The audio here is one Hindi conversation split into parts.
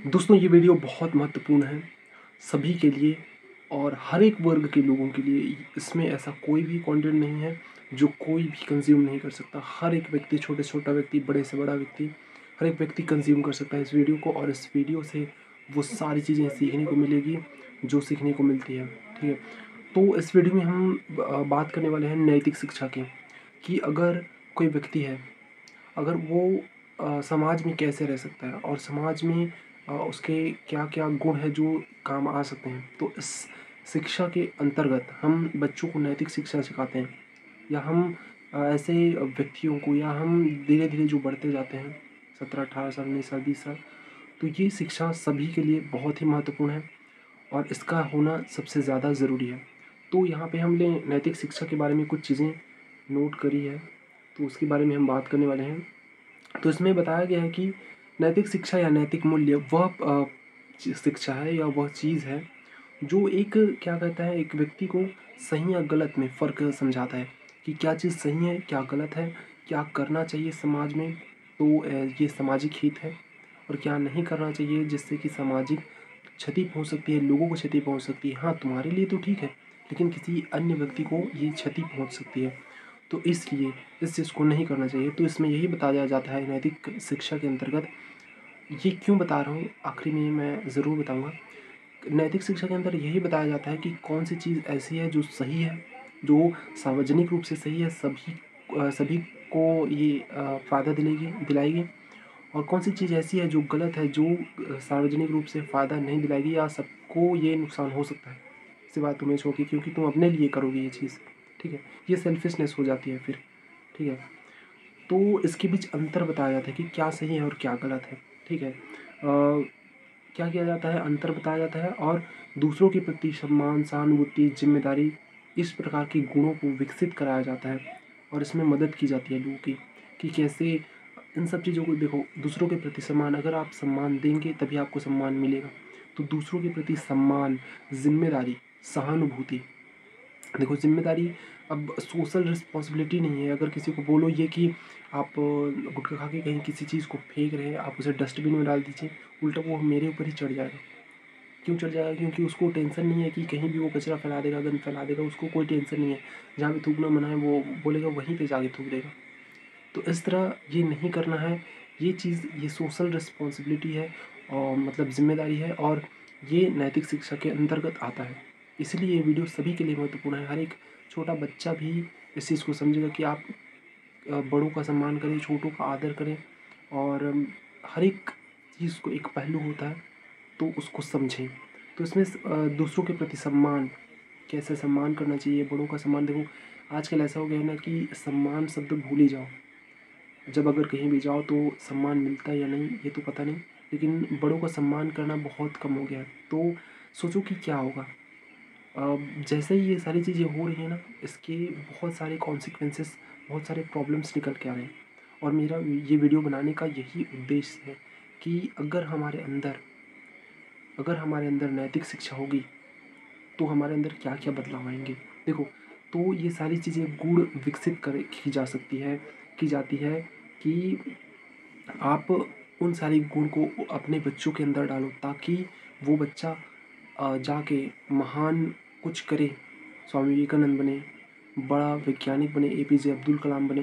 दोस्तों ये वीडियो बहुत महत्वपूर्ण है सभी के लिए और हर एक वर्ग के लोगों के लिए। इसमें ऐसा कोई भी कंटेंट नहीं है जो कोई भी कंज्यूम नहीं कर सकता। हर एक व्यक्ति, छोटे से छोटा व्यक्ति, बड़े से बड़ा व्यक्ति, हर एक व्यक्ति कंज्यूम कर सकता है इस वीडियो को, और इस वीडियो से वो सारी चीज़ें सीखने को मिलेगी जो सीखने को मिलती है। ठीक है, तो इस वीडियो में हम बात करने वाले हैं नैतिक शिक्षा की, कि अगर कोई व्यक्ति है, अगर वो समाज में कैसे रह सकता है और समाज में उसके क्या क्या गुण है जो काम आ सकते हैं। तो इस शिक्षा के अंतर्गत हम बच्चों को नैतिक शिक्षा सिखाते हैं, या हम ऐसे व्यक्तियों को, या हम धीरे धीरे जो बढ़ते जाते हैं 17 18 साल 19 साल 20 साल, तो ये शिक्षा सभी के लिए बहुत ही महत्वपूर्ण है और इसका होना सबसे ज़्यादा ज़रूरी है। तो यहाँ पे हमने नैतिक शिक्षा के बारे में कुछ चीज़ें नोट करी है, तो उसके बारे में हम बात करने वाले हैं। तो इसमें बताया गया है कि नैतिक शिक्षा या नैतिक मूल्य वह शिक्षा है या वह चीज़ है जो एक क्या कहता है, एक व्यक्ति को सही या गलत में फ़र्क समझाता है कि क्या चीज़ सही है, क्या गलत है, क्या करना चाहिए समाज में, तो ये सामाजिक हित है, और क्या नहीं करना चाहिए जिससे कि सामाजिक क्षति पहुंच सकती है, लोगों को क्षति पहुंच सकती है। हाँ, तुम्हारे लिए तो ठीक है, लेकिन किसी अन्य व्यक्ति को ये क्षति पहुंच सकती है, तो इसलिए इस चीज़ को नहीं करना चाहिए। तो इसमें यही बताया जाता है नैतिक शिक्षा के अंतर्गत। ये क्यों बता रहा हूँ, आखिरी में मैं ज़रूर बताऊँगा। नैतिक शिक्षा के अंदर यही बताया जाता है कि कौन सी चीज़ ऐसी है जो सही है, जो सार्वजनिक रूप से सही है, सभी को ये फ़ायदा दिलाएगी, और कौन सी चीज़ ऐसी है जो गलत है, जो सार्वजनिक रूप से फ़ायदा नहीं दिलाएगी या सबको ये नुकसान हो सकता है, सिवाय तुम्हें छोड़ के, क्योंकि तुम अपने लिए करोगे ये चीज़। ठीक है, ये सेल्फिशनेस हो जाती है फिर। ठीक है, तो इसके बीच अंतर बताया जाता है कि क्या सही है और क्या गलत है। ठीक है, क्या किया जाता है, अंतर बताया जाता है, और दूसरों के प्रति सम्मान, सहानुभूति, जिम्मेदारी, इस प्रकार के गुणों को विकसित कराया जाता है, और इसमें मदद की जाती है लोगों की, कि कैसे इन सब चीज़ों को देखो। दूसरों के प्रति सम्मान, अगर आप सम्मान देंगे तभी आपको सम्मान मिलेगा। तो दूसरों के प्रति सम्मान, जिम्मेदारी, सहानुभूति, देखो जिम्मेदारी अब सोशल रिस्पॉन्सिबिलिटी नहीं है। अगर किसी को बोलो ये कि आप गुटखा खा के कहीं किसी चीज़ को फेंक रहे हैं, आप उसे डस्टबिन में डाल दीजिए, उल्टा वो मेरे ऊपर ही चढ़ जाएगा। क्यों चढ़ जाएगा? क्योंकि उसको टेंशन नहीं है कि कहीं भी वो कचरा फैला देगा, गंद फैला देगा, उसको कोई टेंशन नहीं है। जहाँ पे थूकना मना है वो बोलेगा वहीं पे जाके थूक देगा। तो इस तरह ये नहीं करना है। ये चीज़, ये सोशल रिस्पॉन्सिबिलिटी है, और मतलब ज़िम्मेदारी है, और ये नैतिक शिक्षा के अंतर्गत आता है। इसलिए ये वीडियो सभी के लिए महत्वपूर्ण है। हर एक छोटा बच्चा भी इस चीज़ को समझेगा कि आप बड़ों का सम्मान करें, छोटों का आदर करें, और हर एक चीज़ को एक पहलू होता है, तो उसको समझें। तो इसमें दूसरों के प्रति सम्मान, कैसे सम्मान करना चाहिए, बड़ों का सम्मान। देखो आजकल ऐसा हो गया है ना कि सम्मान शब्द भूल ही जाओ। जब अगर कहीं भी जाओ तो सम्मान मिलता है या नहीं ये तो पता नहीं, लेकिन बड़ों का सम्मान करना बहुत कम हो गया है। तो सोचो कि क्या होगा जैसे ही ये सारी चीज़ें हो रही हैं ना, इसके बहुत सारे कॉन्सिक्वेंसेस, बहुत सारे प्रॉब्लम्स निकल के आ रहे हैं। और मेरा ये वीडियो बनाने का यही उद्देश्य है कि अगर हमारे अंदर नैतिक शिक्षा होगी तो हमारे अंदर क्या क्या बदलाव आएंगे। देखो, तो ये सारी चीज़ें गुण विकसित कर की जा सकती है, की जाती है, कि आप उन सारी गुण को अपने बच्चों के अंदर डालो, ताकि वो बच्चा जाके महान कुछ करे, स्वामी विवेकानंद बने, बड़ा वैज्ञानिक बने, एपीजे अब्दुल कलाम बने।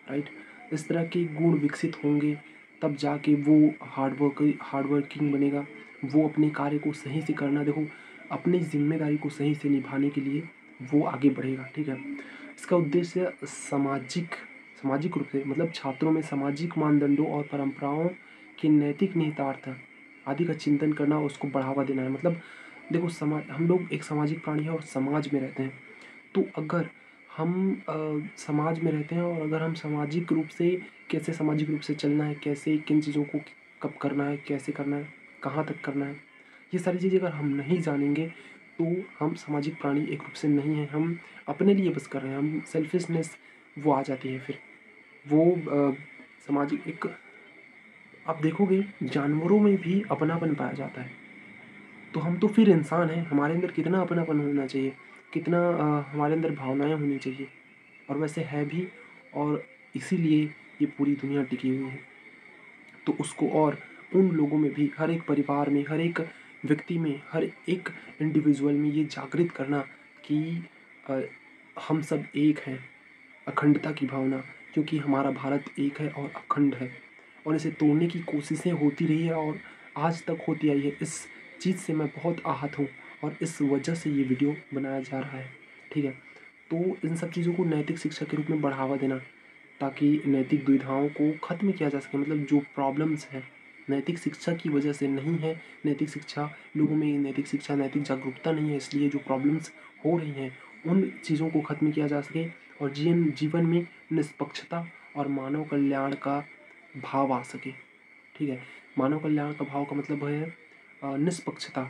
राइट, इस तरह के गुण विकसित होंगे, तब जाके वो हार्ड वर्किंग बनेगा। वो अपने कार्य को सही से करना, देखो अपनी जिम्मेदारी को सही से निभाने के लिए वो आगे बढ़ेगा। ठीक है, इसका उद्देश्य सामाजिक रूप से, मतलब छात्रों में सामाजिक मानदंडों और परंपराओं के नैतिक निहितार्थ आदि का चिंतन करना, उसको बढ़ावा देना है। मतलब देखो, हम लोग एक सामाजिक प्राणी है और समाज में रहते हैं। तो अगर हम समाज में रहते हैं, और अगर हम सामाजिक रूप से, कैसे सामाजिक रूप से चलना है, कैसे किन चीज़ों को कब करना है, कैसे करना है, कहाँ तक करना है, ये सारी चीज़ें अगर हम नहीं जानेंगे तो हम सामाजिक प्राणी एक रूप से नहीं हैं। हम अपने लिए बस कर रहे हैं, हम सेल्फिशनेस वो आ जाती है फिर। वो सामाजिक एक, आप देखोगे जानवरों में भी अपनापन पाया जाता है। तो हम तो फिर इंसान हैं, हमारे अंदर कितना अपनापन होना चाहिए, कितना हमारे अंदर भावनाएं होनी चाहिए, और वैसे है भी, और इसीलिए ये पूरी दुनिया टिकी हुई है। तो उसको और उन लोगों में भी, हर एक परिवार में, हर एक व्यक्ति में, हर एक इंडिविजुअल में ये जागृत करना कि हम सब एक हैं, अखंडता की भावना, क्योंकि हमारा भारत एक है और अखंड है, और इसे तोड़ने की कोशिशें होती रही है और आज तक होती आई है। इस चीज़ से मैं बहुत आहत हूँ और इस वजह से ये वीडियो बनाया जा रहा है, ठीक है। तो इन सब चीज़ों को नैतिक शिक्षा के रूप में बढ़ावा देना, ताकि नैतिक दुविधाओं को ख़त्म किया जा सके। मतलब जो प्रॉब्लम्स हैं नैतिक शिक्षा की वजह से नहीं है, नैतिक शिक्षा लोगों में, नैतिक शिक्षा, नैतिक जागरूकता नहीं है, इसलिए जो प्रॉब्लम्स हो रही हैं उन चीज़ों को ख़त्म किया जा सके और जीवन में निष्पक्षता और मानव कल्याण का भाव आ सके, ठीक है। मानव कल्याण का भाव का मतलब है निष्पक्षता,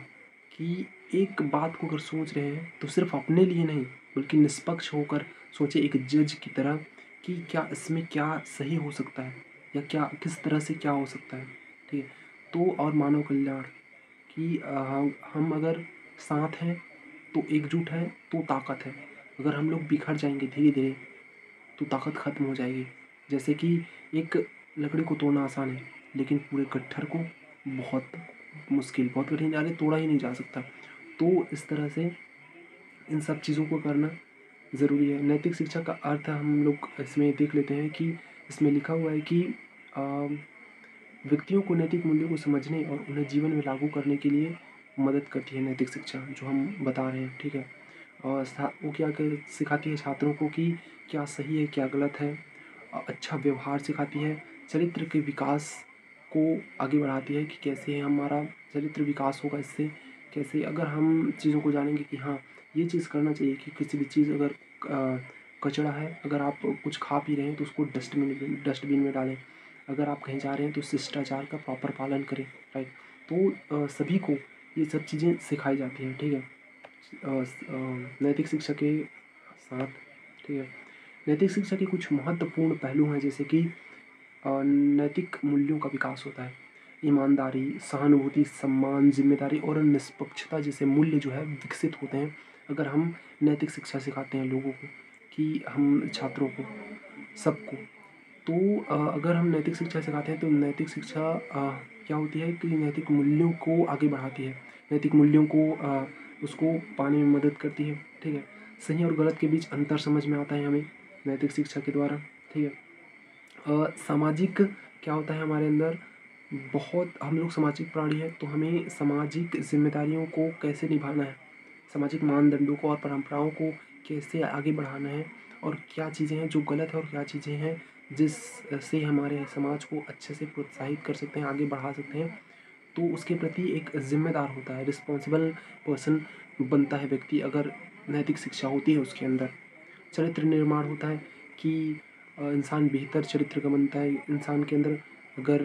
कि एक बात को अगर सोच रहे हैं तो सिर्फ अपने लिए नहीं बल्कि निष्पक्ष होकर सोचे, एक जज की तरह, कि क्या इसमें क्या सही हो सकता है या क्या किस तरह से क्या हो सकता है, ठीक है। तो और मानव कल्याण, कि हम अगर साथ हैं तो एकजुट है तो ताकत है, अगर हम लोग बिखर जाएंगे धीरे धीरे तो ताकत ख़त्म हो जाएगी। जैसे कि एक लकड़ी को तोड़ना आसान है लेकिन पूरे गट्ठर को बहुत मुश्किल, बहुत कठिन, अरे तोड़ा ही नहीं जा सकता। तो इस तरह से इन सब चीज़ों को करना ज़रूरी है। नैतिक शिक्षा का अर्थ हम लोग इसमें देख लेते हैं कि इसमें लिखा हुआ है कि व्यक्तियों को नैतिक मूल्यों को समझने और उन्हें जीवन में लागू करने के लिए मदद करती है नैतिक शिक्षा, जो हम बता रहे हैं, ठीक है। और वो क्या सिखाती है छात्रों को कि क्या सही है क्या गलत है, अच्छा व्यवहार सिखाती है, चरित्र के विकास को आगे बढ़ाती है कि कैसे हमारा चरित्र विकास होगा इससे, कैसे अगर हम चीज़ों को जानेंगे कि हाँ ये चीज़ करना चाहिए, कि किसी भी चीज़ अगर कचरा है, अगर आप कुछ खा पी रहे हैं तो उसको डस्टबिन में डालें, अगर आप कहीं जा रहे हैं तो शिष्टाचार का प्रॉपर पालन करें, राइट। तो सभी को ये सब चीज़ें सिखाई जाती हैं, ठीक है, नैतिक शिक्षा के साथ, ठीक है। नैतिक शिक्षा के कुछ महत्वपूर्ण पहलू हैं, जैसे कि नैतिक मूल्यों का विकास होता है, ईमानदारी, सहानुभूति, सम्मान, जिम्मेदारी और निष्पक्षता जैसे मूल्य जो है विकसित होते हैं अगर हम नैतिक शिक्षा सिखाते हैं लोगों को, कि हम छात्रों को, सबको। तो अगर हम नैतिक शिक्षा सिखाते हैं तो नैतिक शिक्षा क्या होती है कि नैतिक मूल्यों को आगे बढ़ाती है, नैतिक मूल्यों को उसको पाने में मदद करती है, ठीक है। सही और गलत के बीच अंतर समझ में आता है हमें नैतिक शिक्षा के द्वारा, ठीक है। सामाजिक क्या होता है हमारे अंदर, बहुत हम लोग सामाजिक प्राणी हैं, तो हमें सामाजिक जिम्मेदारियों को कैसे निभाना है, सामाजिक मानदंडों को और परंपराओं को कैसे आगे बढ़ाना है, और क्या चीज़ें हैं जो गलत है और क्या चीज़ें हैं जिससे हमारे समाज को अच्छे से प्रोत्साहित कर सकते हैं, आगे बढ़ा सकते हैं। तो उसके प्रति एक ज़िम्मेदार होता है, रिस्पॉन्सिबल पर्सन बनता है व्यक्ति अगर नैतिक शिक्षा होती है उसके अंदर। चरित्र निर्माण होता है कि इंसान बेहतर चरित्र का बनता है, इंसान के अंदर अगर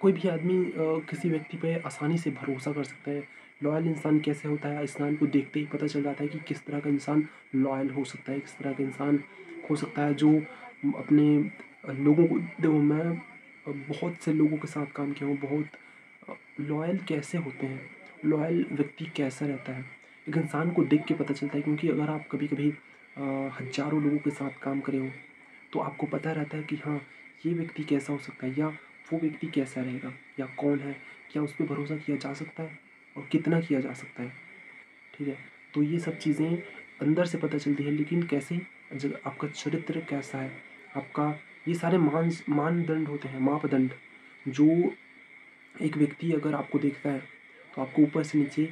कोई भी आदमी किसी व्यक्ति पे आसानी से भरोसा कर सकता है। लॉयल इंसान कैसे होता है, इंसान को देखते ही पता चल जाता है कि किस तरह का इंसान लॉयल हो सकता है, किस तरह का इंसान हो सकता है जो अपने लोगों को, देखो मैं बहुत से लोगों के साथ काम किया हूँ, बहुत लॉयल कैसे होते हैं, लॉयल व्यक्ति कैसा रहता है, एक इंसान को देख के पता चलता है। क्योंकि अगर आप कभी कभी हज़ारों लोगों के साथ काम करे हो तो आपको पता रहता है कि हाँ ये व्यक्ति कैसा हो सकता है, या वो व्यक्ति कैसा रहेगा, या कौन है, क्या उस पर भरोसा किया जा सकता है और कितना किया जा सकता है, ठीक है। तो ये सब चीज़ें अंदर से पता चलती है, लेकिन कैसे, जब आपका चरित्र कैसा है, आपका, ये सारे मानदंड होते हैं, मापदंड, जो एक व्यक्ति अगर आपको देखता है तो आपको ऊपर से नीचे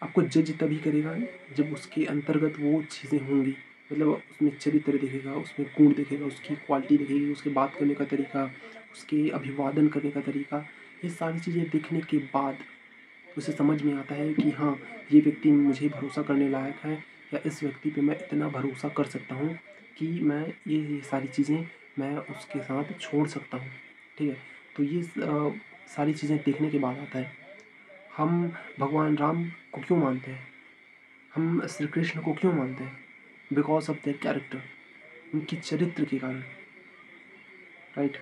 आपको जज तभी करेगा जब उसके अंतर्गत वो चीज़ें होंगी, मतलब उसमें चरित्र दिखेगा, उसमें गुण दिखेगा, उसकी क्वालिटी दिखेगी, उसके बात करने का तरीका, उसके अभिवादन करने का तरीका, ये सारी चीज़ें देखने के बाद उसे समझ में आता है कि हाँ ये व्यक्ति मुझे भरोसा करने लायक है, या इस व्यक्ति पे मैं इतना भरोसा कर सकता हूँ कि मैं ये सारी चीज़ें मैं उसके साथ छोड़ सकता हूँ, ठीक है। तो ये सारी चीज़ें देखने के बाद आता है हम भगवान राम को क्यों मानते हैं, हम श्री कृष्ण को क्यों मानते हैं, बिकॉज ऑफ देयर कैरेक्टर, उनकी चरित्र के कारण, राइट।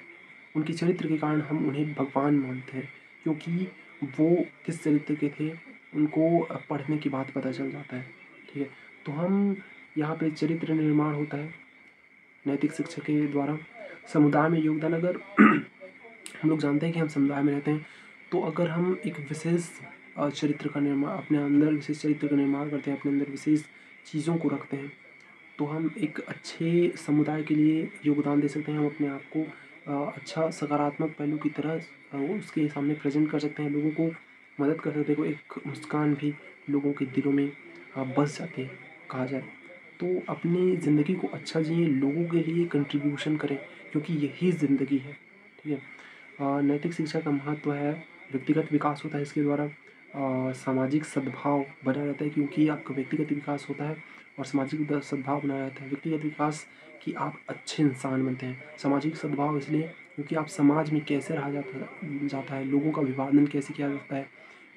उनके चरित्र के कारण हम उन्हें भगवान मानते हैं, क्योंकि वो किस चरित्र के थे उनको पढ़ने के बाद पता चल जाता है, ठीक है। तो हम यहाँ पे चरित्र निर्माण होता है नैतिक शिक्षा के द्वारा। समुदाय में योगदान, अगर हम लोग जानते हैं कि हम समुदाय में रहते हैं तो अगर हम एक विशेष चरित्र का निर्माण अपने अंदर विशेष चरित्र का निर्माण करते हैं, अपने अंदर विशेष चीज़ों को रखते हैं, तो हम एक अच्छे समुदाय के लिए योगदान दे सकते हैं। हम अपने आप को अच्छा सकारात्मक पहलू की तरह उसके सामने प्रेज़ेंट कर सकते हैं, लोगों को मदद कर सकते हैं। एक मुस्कान भी लोगों के दिलों में बस जाती है, कहा जाए। तो अपनी ज़िंदगी को अच्छा जिएँ, लोगों के लिए कंट्रीब्यूशन करें, क्योंकि यही ज़िंदगी है, ठीक है। नैतिक शिक्षा का महत्व है, व्यक्तिगत विकास होता है इसके द्वारा, सामाजिक सद्भाव बना रहता है, क्योंकि आपका व्यक्तिगत विकास होता है और सामाजिक सद्भाव बना रहता है। व्यक्तिगत विकास कि आप अच्छे इंसान बनते हैं, सामाजिक सद्भाव इसलिए क्योंकि आप समाज में कैसे रहा जाता है, लोगों का अभिवादन कैसे किया जाता है,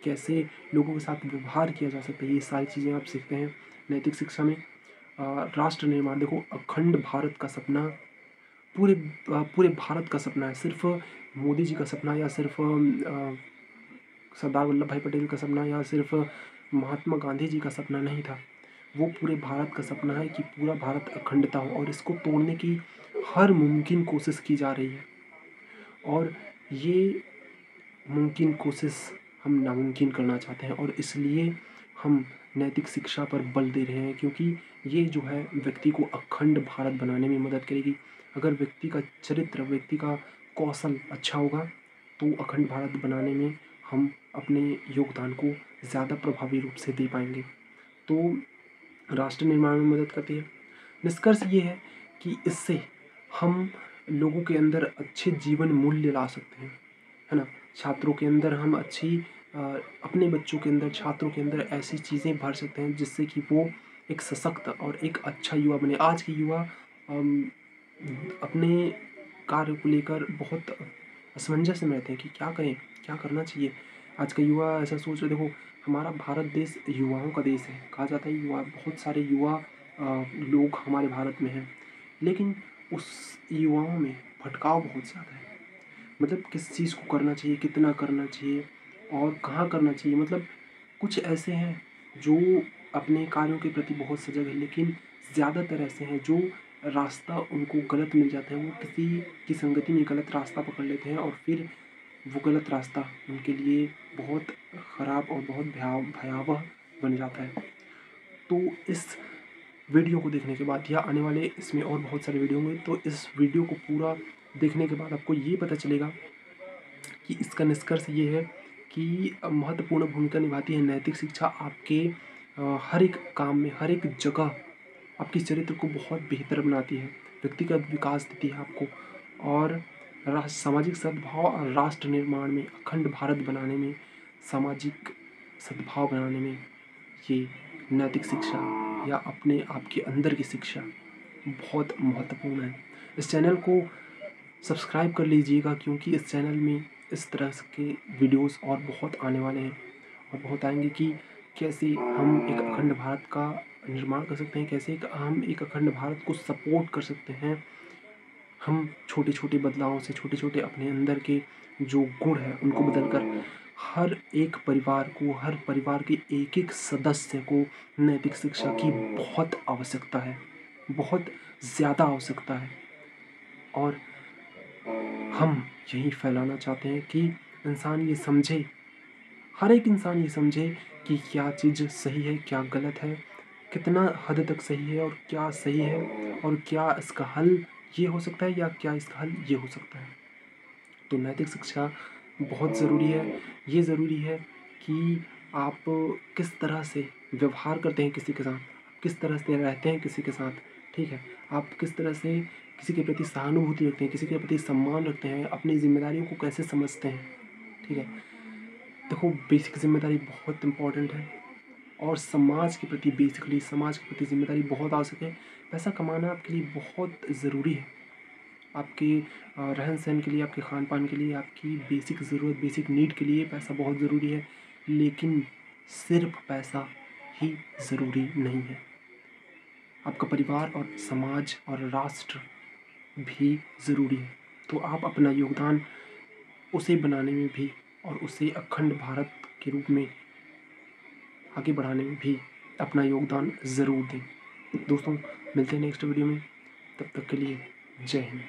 कैसे लोगों के साथ व्यवहार किया जा सकता है, ये सारी चीज़ें आप सीखते हैं नैतिक शिक्षा में। राष्ट्र निर्माण, देखो अखंड भारत का सपना पूरे भारत का सपना है, सिर्फ मोदी जी का सपना या सिर्फ सरदार वल्लभ भाई पटेल का सपना या सिर्फ महात्मा गांधी जी का सपना नहीं था। वो पूरे भारत का सपना है कि पूरा भारत अखंडता हो, और इसको तोड़ने की हर मुमकिन कोशिश की जा रही है, और ये मुमकिन कोशिश हम नामुमकिन करना चाहते हैं, और इसलिए हम नैतिक शिक्षा पर बल दे रहे हैं, क्योंकि ये जो है व्यक्ति को अखंड भारत बनाने में मदद करेगी। अगर व्यक्ति का चरित्र, व्यक्ति का कौशल अच्छा होगा, तो अखंड भारत बनाने में हम अपने योगदान को ज़्यादा प्रभावी रूप से दे पाएंगे। तो राष्ट्र निर्माण में मदद करती है। निष्कर्ष ये है कि इससे हम लोगों के अंदर अच्छे जीवन मूल्य ला सकते हैं, है ना। छात्रों के अंदर हम अपने बच्चों के अंदर, छात्रों के अंदर ऐसी चीज़ें भर सकते हैं जिससे कि वो एक सशक्त और एक अच्छा युवा बने। आज के युवा अपने कार्य को लेकर बहुत असमंजस में रहते हैं कि क्या करें, क्या करना चाहिए। आज का युवा ऐसा सोच रहे, देखो हमारा भारत देश युवाओं का देश है, कहा जाता है युवा, बहुत सारे युवा लोग हमारे भारत में हैं, लेकिन उस युवाओं में भटकाव बहुत ज़्यादा है। मतलब किस चीज़ को करना चाहिए, कितना करना चाहिए और कहाँ करना चाहिए। मतलब कुछ ऐसे हैं जो अपने कार्यों के प्रति बहुत सजग है, लेकिन ज़्यादातर ऐसे हैं जो रास्ता उनको गलत मिल जाता है, वो किसी की संगति में गलत रास्ता पकड़ लेते हैं, और फिर वो गलत रास्ता उनके लिए बहुत ख़राब और बहुत भयावह बन जाता है। तो इस वीडियो को देखने के बाद या आने वाले इसमें और बहुत सारे वीडियो होंगे, तो इस वीडियो को पूरा देखने के बाद आपको ये पता चलेगा कि इसका निष्कर्ष ये है कि महत्वपूर्ण भूमिका निभाती है नैतिक शिक्षा आपके हर एक काम में, हर एक जगह आपकी चरित्र को बहुत बेहतर बनाती है, व्यक्तिगत विकास देती है आपको, और सामाजिक सद्भाव और राष्ट्र निर्माण में, अखंड भारत बनाने में, सामाजिक सद्भाव बनाने में ये नैतिक शिक्षा या अपने आप के अंदर की शिक्षा बहुत महत्वपूर्ण है। इस चैनल को सब्सक्राइब कर लीजिएगा, क्योंकि इस चैनल में इस तरह के वीडियोस और बहुत आने वाले हैं, और बहुत आएंगे कि कैसे हम एक अखंड भारत का निर्माण कर सकते हैं, कैसे हम एक अखंड भारत को सपोर्ट कर सकते हैं। हम छोटे छोटे बदलावों से, छोटे छोटे अपने अंदर के जो गुण हैं उनको बदलकर हर एक परिवार को, हर परिवार के एक एक सदस्य को नैतिक शिक्षा की बहुत आवश्यकता है, बहुत ज़्यादा आवश्यकता है। और हम यही फैलाना चाहते हैं कि इंसान ये समझे, हर एक इंसान ये समझे कि क्या चीज़ सही है, क्या गलत है, कितना हद तक सही है और क्या सही है, और क्या इसका हल ये हो सकता है या क्या इसका हल ये हो सकता है। तो नैतिक शिक्षा बहुत ज़रूरी है। ये ज़रूरी है कि आप किस तरह से व्यवहार करते हैं किसी के साथ, किस तरह से रहते हैं किसी के साथ, ठीक है। आप किस तरह से किसी के प्रति सहानुभूति रखते हैं, किसी के प्रति सम्मान रखते हैं, अपनी ज़िम्मेदारियों को कैसे समझते हैं, ठीक है। देखो बेसिक ज़िम्मेदारी बहुत इम्पोर्टेंट है, और समाज के प्रति बेसिकली समाज के प्रति ज़िम्मेदारी बहुत आवश्यक है। पैसा कमाना आपके लिए बहुत ज़रूरी है, आपके रहन सहन के लिए, आपके खान पान के लिए, आपकी बेसिक ज़रूरत, बेसिक नीड के लिए पैसा बहुत ज़रूरी है, लेकिन सिर्फ पैसा ही ज़रूरी नहीं है। आपका परिवार और समाज और राष्ट्र भी ज़रूरी है। तो आप अपना योगदान उसे बनाने में भी और उसे अखंड भारत के रूप में आगे बढ़ाने में भी अपना योगदान ज़रूर दें। दोस्तों मिलते हैं नेक्स्ट वीडियो में, तब तक के लिए जय हिंद।